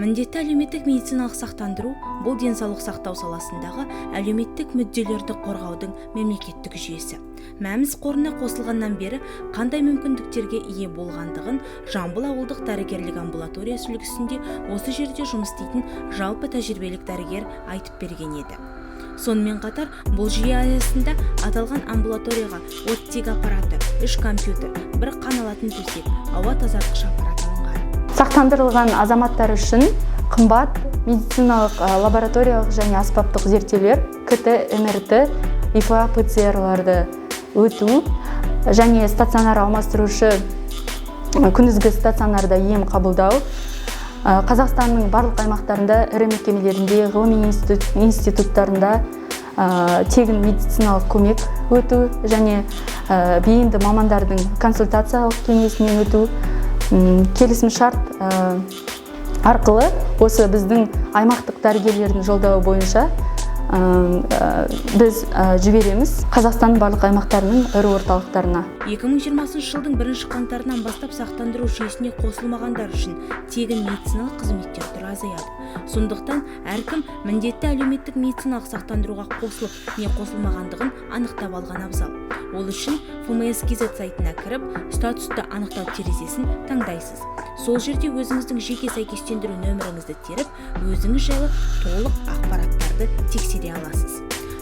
Міндетті әлеуметтік медициналық сақтандыру бұл денсаулық сақтау саласындағы әлеуметтік мүдделерді қорғаудың мемлекеттік жүйесі. Мәміз қорына қосылғаннан бері қандай мүмкіндіктерге ие болғандығын Жамбыл ауылдық дәрігерлік амбулаториясы үлгісінде осы жерде жұмыс істейтін жалпы тәжірибелік дәрігер айтып берген еді. Сонымен қатар, бұл жүйе аясында аталған амбулаторияға оттек аппараты, 3 компьютер, 1 қан алатын төсек, ауа тазартқыш аппарат алынған. Сақтандырылған азаматтар үшін қымбат медициналық лабораториялық және аспаптық зерттеулер, КТ, МРТ, ИФА, ПЦР-ларды өту және стационар алмастырушы күндізгі стационарда ем қабылдау, Қазақстанның барлық аймақтарында, ірі мекемелерінде, ғылыми институттарында тегін медициналық көмек өту және бейінді мамандардың консультациялық кеңесінен өту, келісім шарт арқылы осы біздің аймақтық дәрігерлердің жолдауы бойынша біз жібереміз Қазақстанның барлық аймақтарының ірі орталықтарына. 2020 жылдың 1 қаңтарынан бастап сақтандыру жүйесіне қосылмағандар үшін тегін медициналық қызметтер түрі азаяды. Сондықтан әркім міндетті әлеуметтік медициналық сақтандыруға қосылып, не қосылмағандығын анықтап алған абзал. Ол үшін ФМС.кз сайтына кіріп, статусты анықтау терезесін таңдайсыз. Сол жерде өзіңіздің жеке сәйкестендіру нөміріңізді теріп, өзіңіз жайлы толық ақпараттарды тексере аласыз.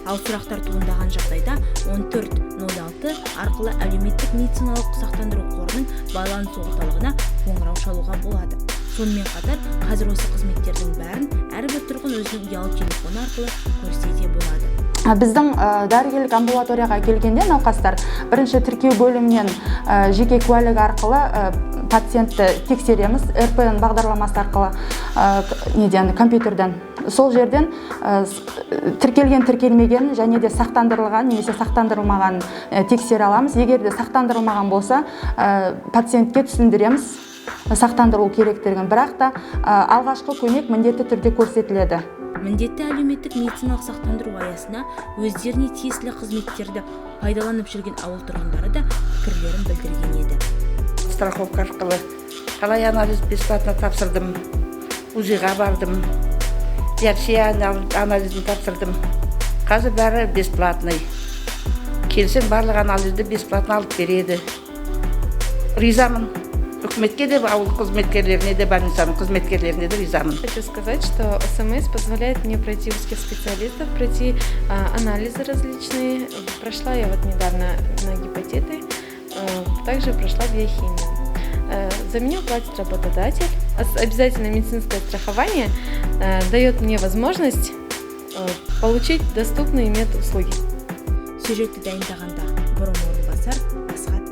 Ал сұрақтар туындаған жағдайда 1406 арқылы әлеуметтік медициналық сақтандыру қорының байланыс орталығына қоңырау шалуға болады. Сонымен қатар, қазір осы қызметтердің бәрін әрбір тұрғын өзінің ұялы телефоны арқылы көрсе де болады. Біздің дәрігерлік амбулаторияға келгенде науқастар бірінші тіркеу бөлімінен жеке куәлігі арқылы пациентті тексереміз, РПН бағдарламасы арқылы компьютерден. Сол жерден тіркелген, тіркелмеген және де сақтандырылған немесе сақтандырылмаған тексере аламыз. Егер де сақтандырылмаған болса, пациентке түсіндіреміз сақтандырылу керектігін, бірақ та алғашқы көмек міндетті түрде көрсетіледі. Міндетті әлеуметтік медициналық сақтандыру аясына өздеріне тиесілі қызметтерді пайдаланып жүрген ауыл тұрғындары да пікірлерін білдірген еді. Страховка арқылы қалай анализ бесплатно тапсырдым, УЗИ-ға бардым, Яршия анализін тапсырдым. Қазір бәрі бесплатный. Келсең барлық анализді бесплатно алып береді. Ризамын. Үкіметке де, ауыл қызметкерлеріне де, больницаның қызметкерлеріне де ризамын. Хочу сказать, что СМС позволяет мне пройти узких специалистов, пройти анализы различные. Прошла я вот недавно на гепатиты, также прошла биохимию. За меня платит работодатель. Обязательное медицинское страхование дает мне возможность получить доступные медуслуги. Сюжетті дайындағанда Бұрым Орынбасар, Асхат